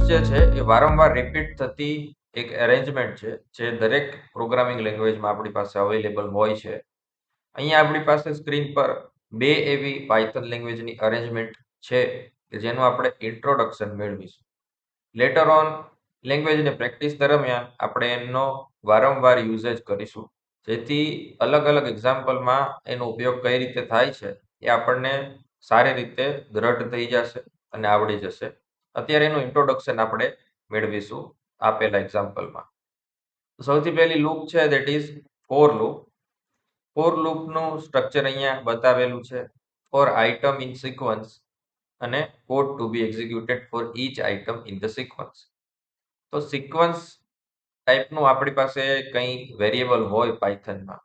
જે છે એ વારંવાર રિપીટ થતી એક અરેન્જમેન્ટ છે જે દરેક પ્રોગ્રામિંગ લેંગ્વેજમાં આપણી પાસે અવેલેબલ હોય છે. અહીંયા આપણી પાસે સ્ક્રીન પર બે એવી પાયથન લેંગ્વેજની અરેન્જમેન્ટ છે કે જેનું આપણે ઇન્ટ્રોડક્શન મેળવીશું. લેટર ઓન લેંગ્વેજની પ્રેક્ટિસ દરમિયાન આપણે એનો વારંવાર યુઝેજ કરીશું, જેથી અલગ અલગ એક્ઝામ્પલમાં એનો ઉપયોગ કઈ રીતે થાય છે એ આપણને સારી રીતે દ્રઢ થઈ જશે અને આવડી જશે. અત્યારે એનું ઇન્ટ્રોડક્શન આપણે મેળવીશું આપેલા એક્ઝામ્પલમાં. સૌથી પહેલી લૂપ છે that is for loop. For લૂપનું સ્ટ્રક્ચર અહીંયા બતાવેલું છે. ફોર આઇટમ ઇન સિક્વન્સ અને code to be executed for each item in the sequence. તો સિક્વન્સ ટાઈપનું આપણી પાસે કંઈ વેરિયેબલ હોય પાયથનમાં,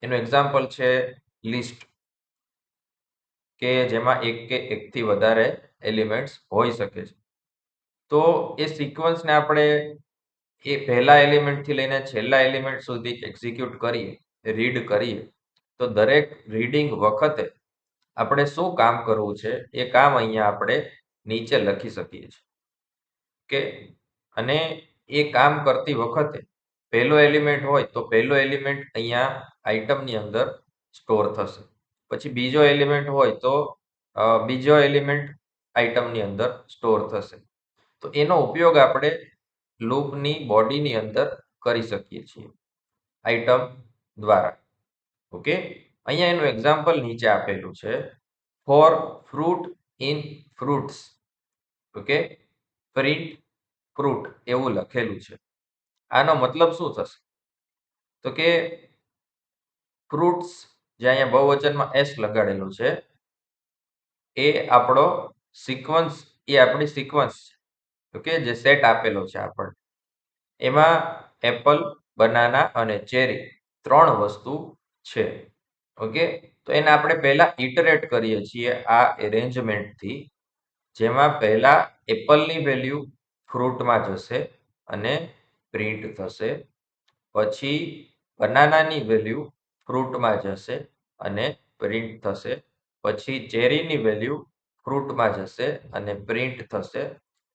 એનું એક્ઝામ્પલ છે લિસ્ટ, કે જેમાં એક કે એકથી વધારે એલિમેન્ટ્સ હોઈ શકે છે. તો એ સિક્વન્સને આપણે એ પહેલા એલિમેન્ટથી લઈને છેલ્લા એલિમેન્ટ સુધી એક્ઝિક્યુટ કરીએ, રીડ કરીએ, તો દરેક રીડિંગ વખતે આપણે શું કામ કરવું છે એ કામ અહીંયા આપણે નીચે લખી શકીએ છીએ. કે અને એ કામ કરતી વખતે પહેલો એલિમેન્ટ હોય તો પહેલો એલિમેન્ટ અહીંયા આઇટમની અંદર સ્ટોર થશે. પછી બીજો એલિમેન્ટ હોય તો બીજો એલિમેન્ટ આઇટમની અંદર સ્ટોર થશે. તો એનો ઉપયોગ આપણે લૂપની બોડીની અંદર કરી શકીએ છીએ આઇટમ દ્વારા. ઓકે, અહીંયા એનું એક્ઝામ્પલ નીચે આપેલું છે. For fruit in fruits, okay, print fruit એવું લખેલું છે. આનો મતલબ શું થશે? તો કે ફ્રૂટ્સ જે અહીંયા બહુવચનમાં એસ લગાડેલું છે એ આપણો સિક્વન્સ, એ આપણી સિક્વન્સ છે. ઓકે, જે સેટ આપેલો છે આપણને, એમાં એપલ, બનાના અને ચેરી ત્રણ વસ્તુ છે. ઓકે, તો એને આપણે પહેલા ઇટરેટ કરીએ છીએ આ એરેન્જમેન્ટથી, જેમાં પહેલા એપલની વેલ્યુ ફ્રૂટમાં જશે અને પ્રિન્ટ થશે. પછી બનાનાની વેલ્યુ ફ્રૂટમાં જશે અને પ્રિન્ટ થશે. પછી ચેરીની વેલ્યુ ફ્રૂટમાં જશે અને પ્રિન્ટ થશે.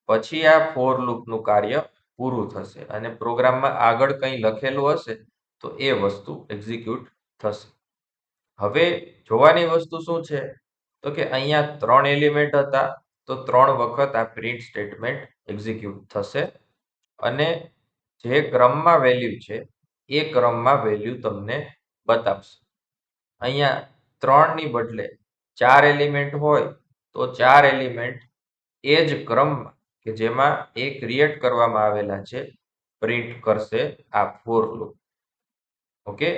પછી આ ફોર લૂપનું કાર્ય પૂરું થશે અને પ્રોગ્રામમાં આગળ કંઈ લખેલું હશે તો એ વસ્તુ એક્ઝિક્યુટ થશે. હવે જોવાની વસ્તુ શું છે? તો કે અહીંયા 3 એલિમેન્ટ હતા, તો 3 વખત આ પ્રિન્ટ સ્ટેટમેન્ટ એક્ઝિક્યુટ થશે અને જે ક્રમમાં વેલ્યુ છે એ ક્રમમાં વેલ્યુ તમને બતાવશે. અહીંયા 3ની બદલે 4 એલિમેન્ટ હોય તો 4 એલિમેન્ટ એ જ ક્રમમાં કે જેમાં એ ક્રિએટ કરવામાં આવેલા છે પ્રિન્ટ કરશે આ ફોર લૂપ. ઓકે,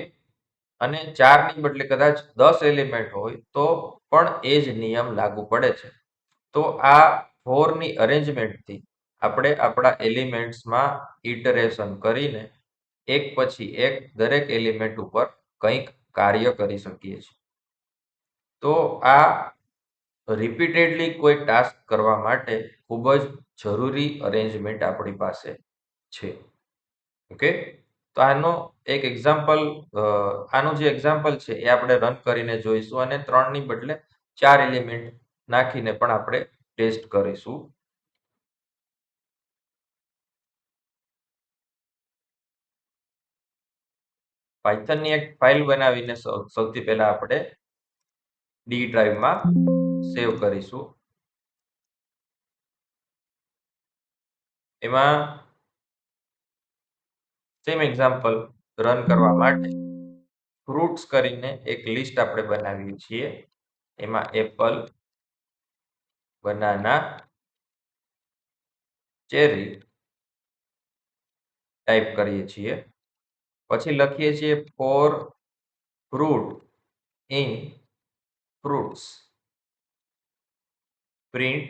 અને 4ની બદલે કદાચ 10 એલિમેન્ટ હોય તો પણ એ જ નિયમ લાગુ પડે છે. તો આ ફોરની અરેન્જમેન્ટથી આપણે આપણા એલિમેન્ટ્સમાં ઇટરેશન કરીને એક પછી એક દરેક એલિમેન્ટ ઉપર કંઈક કાર્ય કરી શકીએ છીએ. તો આ રિપીટેડલી કોઈ ટાસ્ક કરવા માટે ખૂબ જ જરૂરી અરેન્જમેન્ટ આપણી પાસે છે. ઓકે, તો આનો એક એક્ઝામ્પલ, આનું જે એક્ઝામ્પલ છે એ આપણે રન કરીને જોઈશું અને 3ની બદલે 4 એલિમેન્ટ નાખીને પણ આપણે ટેસ્ટ કરીશું. પાયથનની એક ફાઇલ બનાવીને સૌથી પહેલા આપણે ડી ડ્રાઈવમાં સેવ કરીશું. એમાં સેમ એક્ઝામ્પલ રન કરવા માટે ફ્રૂટ્સ કરીને એક લિસ્ટ આપણે બનાવીએ છીએ. એમાં એપલ, બનાના, ચેરી ટાઈપ કરીએ છીએ. પછી લખીએ છીએ for fruit in fruits, print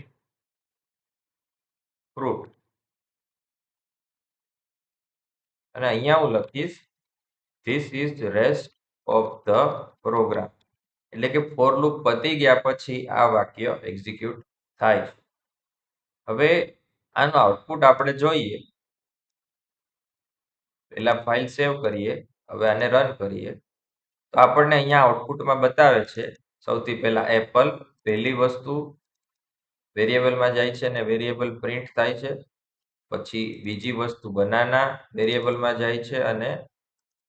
fruit. અને અહીંયા હું લખીશ this is the rest of the program. એટલે કે ફોર લૂપ પતી ગયા પછી આ વાક્ય એક્ઝિક્યુટ થાય છે. હવે આનું આઉટપુટ આપણે જોઈએ. પહેલા ફાઇલ સેવ કરીએ, હવે આને રન કરીએ તો આપણને અહીંયા આઉટપુટમાં બતાવે છે સૌથી પહેલા એપલ પહેલી વસ્તુ, વેરિયેબલમાં જાય છે અને વેરિયેબલ પ્રિન્ટ થાય છે. પછી બીજી વસ્તુ બનાના વેરિયેબલમાં જાય છે અને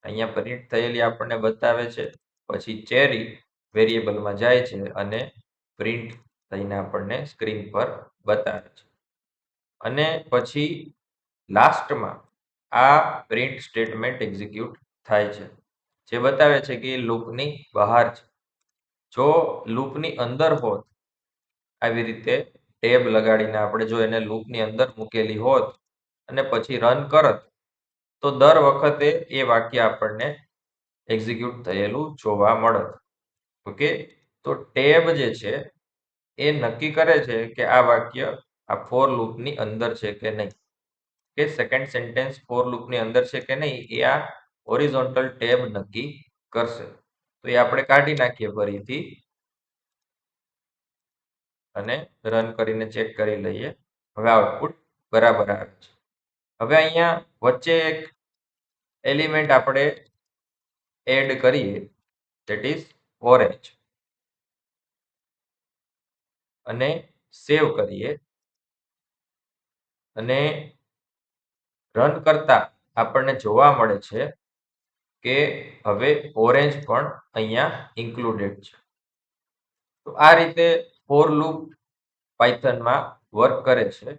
અહીંયા પ્રિન્ટ થયેલી આપણને બતાવે છે. પછી ચેરી વેરિયેબલમાં જાય છે અને પ્રિન્ટ થઈને આપણને સ્ક્રીન પર બતાવે છે. અને પછી લાસ્ટમાં આ પ્રિન્ટ સ્ટેટમેન્ટ એક્ઝિક્યુટ થાય છે, જે બતાવે છે કે એ લૂપની બહાર છે. જો લૂપની અંદર હોત, આવી રીતે ટેબ લગાડીને આપણે જો એને લૂપની અંદર મૂકેલી હોત અને પછી રન કરત, તો દર વખતે એ વાક્ય આપણને એક્ઝિક્યુટ થયેલું જોવા મળત. ઓકે, તો ટેબ જે છે એ નક્કી કરે છે કે આ વાક્ય આ ફોર લૂપની અંદર છે કે નહીં, કે સેકન્ડ સેન્ટેન્સ ફોર લૂપની અંદર છે કે નહીં, એ આ હોરિઝોન્ટલ ટેબ નક્કી કરશે. તો એ આપણે કાઢી નાખીએ ફરીથી અને રન કરીને ચેક કરી લઈએ. હવે આઉટપુટ બરાબર આવે છે. હવે અહીંયા વચ્ચે એક એલિમેન્ટ આપણે એડ કરીએ, ધેટ ઇઝ ઓરેન્જ, અને સેવ કરીએ અને રન કરતા આપણને જોવા મળે છે કે હવે ઓરેન્જ પણ અહીંયા ઇન્ક્લુડેડ છે. તો આ રીતે ફોર લૂપ પાયથનમાં વર્ક કરે છે.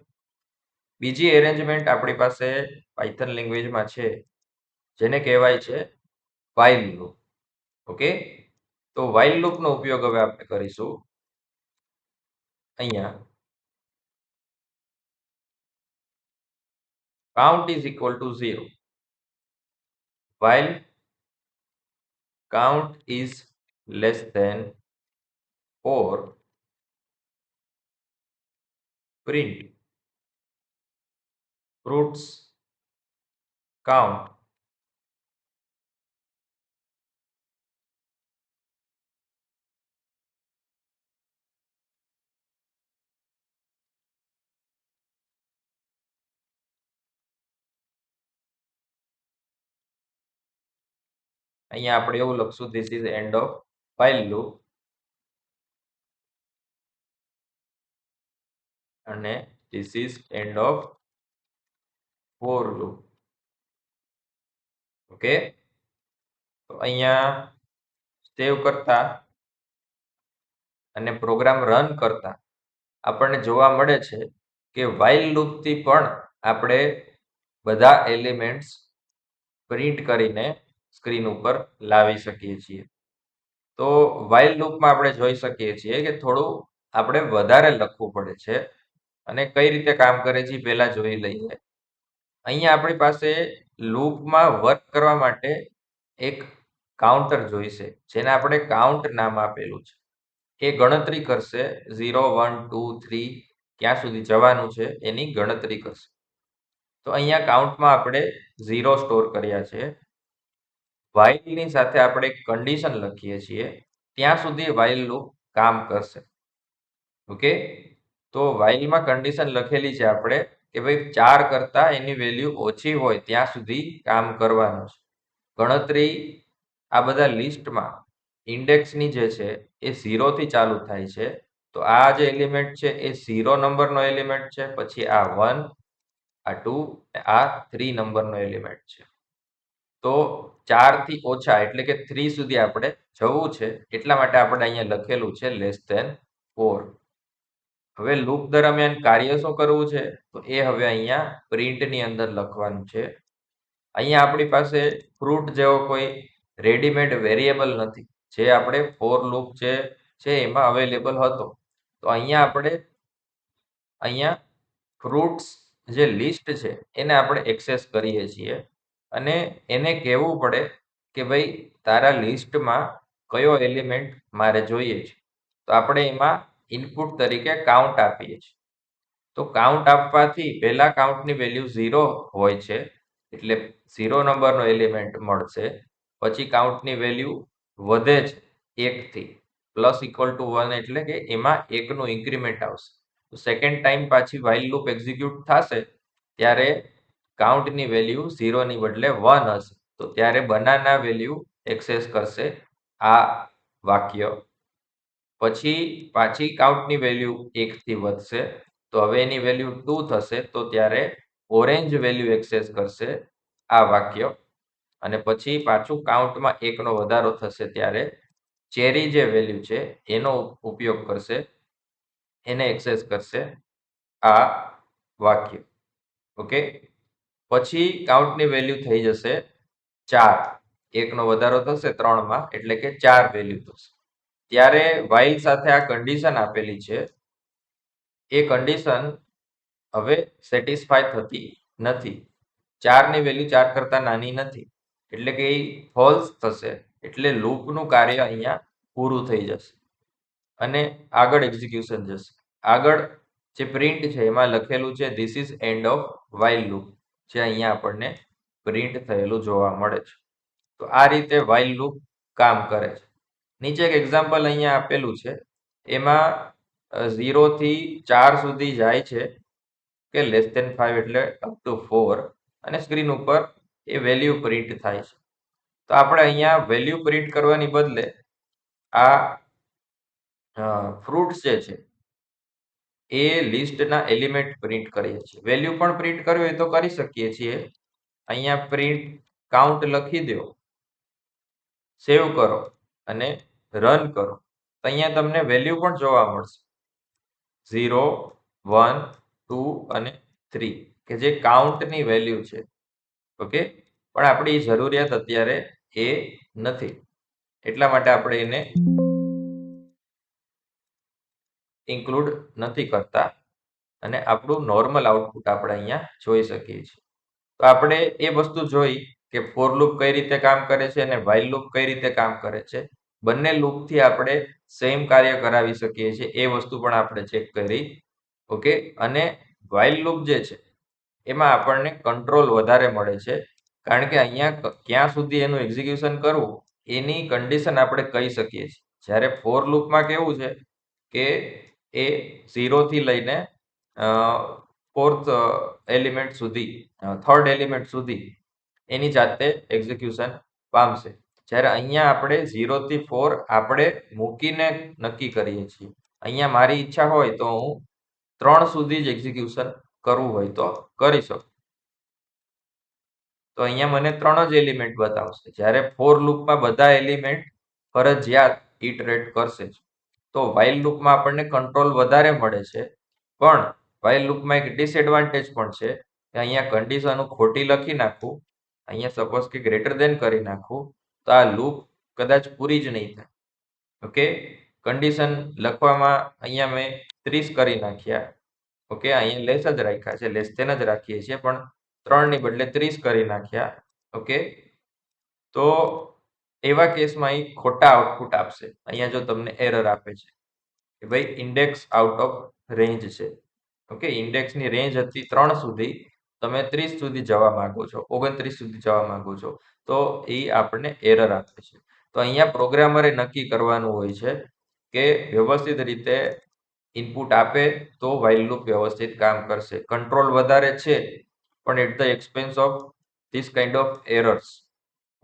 બીજી એરેન્જમેન્ટ આપણી પાસે પાયથન લેંગ્વેજમાં છે, જેને કહેવાય છે while લૂપ. ઓકે, તો while લૂપનો ઉપયોગ હવે આપણે કરીશું. અહીંયા count is equal to 0 while count is less than 4 print fruits count અહીંયા આપણે એવું લખશું, this is end of while loop, અને this is end of for loop. Okay, તો અહીંયા સેવ કરતા અને પ્રોગ્રામ રન કરતા આપણને જોવા મળે છે કે while loop થી પણ આપણે બધા એલિમેન્ટ્સ પ્રિન્ટ કરીને સ્ક્રીન ઉપર લાવી શકીએ છીએ. તો while લૂપમાં આપણે જોઈ શકીએ છીએ કે થોડું આપણે વધારે લખવું પડે છે, અને કઈ રીતે કામ કરે છે પહેલા જોઈ લઈએ. અહીંયા આપણી પાસે લૂપમાં વર્ક કરવા માટે એક કાઉન્ટર જોઈશે, જેને આપણે કાઉન્ટ નામ આપેલું છે. એ ગણતરી કરશે 0 1 2 3 ક્યાં સુધી જવાનું છે એની ગણતરી કરશે. તો અહીંયા કાઉન્ટમાં આપણે 0 સ્ટોર કર્યા છે. while ની સાથે આપણે કન્ડિશન લખીએ છીએ, ત્યાં સુધી while લૂપ કામ કરશે. ઓકે, તો while માં કન્ડિશન લખેલી છે આપણે કે ભાઈ 4 કરતા એની વેલ્યુ ઓછી હોય ત્યાં સુધી કામ કરવાનું છે. ગણતરી આ બધા લિસ્ટમાં ઇન્ડેક્સની જે છે એ 0 થી ચાલુ થાય છે. તો આ જે એલિમેન્ટ છે એ 0 નંબરનો એલિમેન્ટ છે, પછી આ 1, આ 2, આ 3 નંબરનો એલિમેન્ટ છે. તો 4 થી ઓછા એટલે કે 3 સુધી આપણે જવું છે, એટલા માટે આપણે અહીંયા લખેલું છે લેસ ધેન 4. હવે લૂપ દરમિયાન કાર્ય શું કરવું છે, તો એ હવે અહીંયા પ્રિન્ટની અંદર લખવાનું છે. અહીંયા આપણી પાસે ફ્રૂટ જેવો કોઈ રેડીમેડ વેરિયેબલ નથી, જે આપણે ફોર લૂપ જે છે એમાં અવેલેબલ હતો. તો અહીંયા ફ્રૂટ્સ જે લિસ્ટ છે એને આપણે એક્સેસ કરીએ છીએ, અને એને કહેવું પડે કે ભાઈ તારા લિસ્ટમાં કયો એલિમેન્ટ મારે જોઈએ છે. તો આપણે એમાં ઇનપુટ તરીકે કાઉન્ટ આપીએ છીએ. તો કાઉન્ટ આપવાથી પહેલા કાઉન્ટની વેલ્યુ 0 હોય છે, એટલે 0 નંબરનો એલિમેન્ટ મળશે. પછી કાઉન્ટની વેલ્યુ વધે છે 1 થી પ્લસ ઇક્વલ ટુ 1, એટલે કે એમાં 1નું ઇન્ક્રીમેન્ટ આવશે. તો સેકન્ડ ટાઈમ પાછી while લૂપ એક્ઝિક્યુટ થશે ત્યારે કાઉન્ટની વેલ્યુ 0 ની બદલે 1 હશે. તો ત્યારે બનાના વેલ્યુ એક્સેસ કરશે આ વાક્ય. પછી પાછી કાઉન્ટની વેલ્યુ 1 થી વધશે, તો હવે એની વેલ્યુ 2 થશે, તો ત્યારે ઓરેન્જ વેલ્યુ એક્સેસ કરશે આ વાક્ય, અને પછી પાછું કાઉન્ટમાં 1 નો વધારો થશે ત્યારે ચેરી જે વેલ્યુ છે એનો ઉપયોગ કરશે, એને એક્સેસ કરશે આ વાક્ય. ઓકે, પછી કાઉન્ટની વેલ્યુ થઈ જશે 4, 1 નો વધારો થશે 3 માં, એટલે કે 4 વેલ્યુ થશે. ત્યારે while સાથે આ કન્ડિશન આપેલી છે, એ કન્ડિશન હવે સેટિસ્ફાય થતી નથી. 4 ની વેલ્યુ 4 કરતા નાની નથી, એટલે કે એ ફોલ્સ થશે, એટલે લૂપનું કાર્ય અહીંયા પૂરું થઈ જશે અને આગળ એક્ઝિક્યુશન જશે. આગળ જે પ્રિન્ટ છે એમાં લખેલું છે this is end of while loop, જે અહીંયા આપણને પ્રિન્ટ થયેલું જોવા મળે છે. તો આ રીતે while લૂપ કામ કરે છે. નીચે એક એક્ઝામ્પલ અહીંયા આપેલું છે, એમાં 0 થી 4 સુધી જાય છે, કે લેસ ધેન 5 એટલે અપ ટુ 4, અને સ્ક્રીન ઉપર એ વેલ્યુ પ્રિન્ટ થાય છે. તો આપણે અહીંયા વેલ્યુ પ્રિન્ટ કરવાની બદલે આ ફ્રૂટ્સ જે છે એ લિસ્ટના એલિમેન્ટ પ્રિન્ટ કરીએ છીએ. વેલ્યુ પણ પ્રિન્ટ કરવી હોય તો કરી શકીએ છીએ. અહીંયા પ્રિન્ટ કાઉન્ટ લખી દો, સેવ કરો અને રન કરો, તો અહીંયા તમને વેલ્યુ પણ જોવા મળશે 0, 1, 2 અને 3, કે જે કાઉન્ટની વેલ્યુ છે. ઓકે, પણ આપણી જરૂરિયાત અત્યારે એ નથી, એટલા માટે આપણે એને ઇન્ક્લુડ નથી કરતા, અને આપણું નોર્મલ આઉટપુટ આપણે અહીંયા જોઈ શકીએ છીએ. તો આપણે એ વસ્તુ જોઈ કે ફોર લૂપ કઈ રીતે કામ કરે છે અને while લૂપ કઈ રીતે કામ કરે છે. બંને લૂપથી આપણે સેમ કાર્ય કરાવી શકીએ છીએ, એ વસ્તુ પણ આપણે ચેક કરી. ઓકે, અને while લૂપ જે છે એમાં આપણને કંટ્રોલ વધારે મળે છે, કારણ કે અહીંયા ક્યાં સુધી એનું એક્ઝિક્યુશન કરવું એની કન્ડિશન આપણે કહી શકીએ છીએ. જ્યારે ફોર લૂપમાં કેવું છે કે એ 0 થી લઈને ફોર્થ એલિમેન્ટ સુધી, થર્ડ એલિમેન્ટ સુધી એની જાતે એક્ઝિક્યુશન પામશે. જ્યારે અહીંયા આપણે 0 થી 4 આપણે મૂકીને નક્કી કરીએ છીએ. અહીંયા મારી ઈચ્છા હોય તો હું 3 સુધી જ એક્ઝિક્યુશન કરવું હોય તો કરી શકું. તો અહીંયા મને 3 જ એલિમેન્ટ બતાવશે, જ્યારે ફોર લૂપમાં બધા એલિમેન્ટ ફરજિયાત ઇટરેટ કરશે જ. તો while લૂપમાં આપણને કંટ્રોલ વધારે મળે છે, પણ while લૂપમાં એક ડિસએડવાન્ટેજ પણ છે કે અહીંયા કન્ડિશન હું ખોટી લખી નાખું, અહીંયા સપોઝ કે ગ્રેટર ધેન કરી નાખું, તો આ લૂપ કદાચ પૂરી જ નહીં થાય. ઓકે, કન્ડિશન લખવામાં અહીંયા મેં 30 કરી નાખ્યા. ઓકે, અહીંયા લેસ જ રાખ્યા છે, લેસ ધેન જ રાખીએ છીએ, પણ 3 ની બદલે 30 કરી નાખ્યા. ઓકે, તો એવા કેસમાં એ ખોટા આઉટપુટ આપશે. અહીંયા જો તમને એરર આપે છે કે ભાઈ ઇન્ડેક્સ આઉટ ઓફ રેન્જ છે. ઓકે, ઇન્ડેક્સની રેન્જ હતી 3 સુધી, તમે 30 સુધી જવા માંગો છો, 29 સુધી જવા માંગો છો, તો એ આપણને એરર આપે છે. તો અહીંયા પ્રોગ્રામરે નક્કી કરવાનું હોય છે કે વ્યવસ્થિત રીતે ઇનપુટ આપે તો while લૂપ વ્યવસ્થિત કામ કરશે. કંટ્રોલ વધારે છે, પણ at the expense of this kind of errors.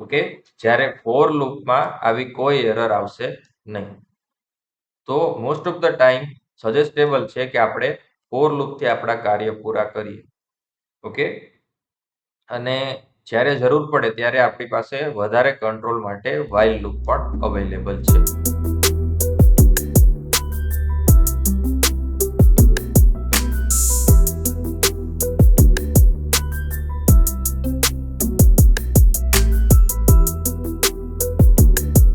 Okay, જ્યારે ફોર લૂપમાં આવી કોઈ એરર આવશે નહીં. તો most of the time suggestable છે કે આપણે ફોર લૂપથી આપણા કાર્ય પૂરા કરીએ. ઓકે, અને જ્યારે જરૂર પડે ત્યારે આપણી પાસે વધારે કંટ્રોલ માટે while લૂપ પણ અવેલેબલ છે.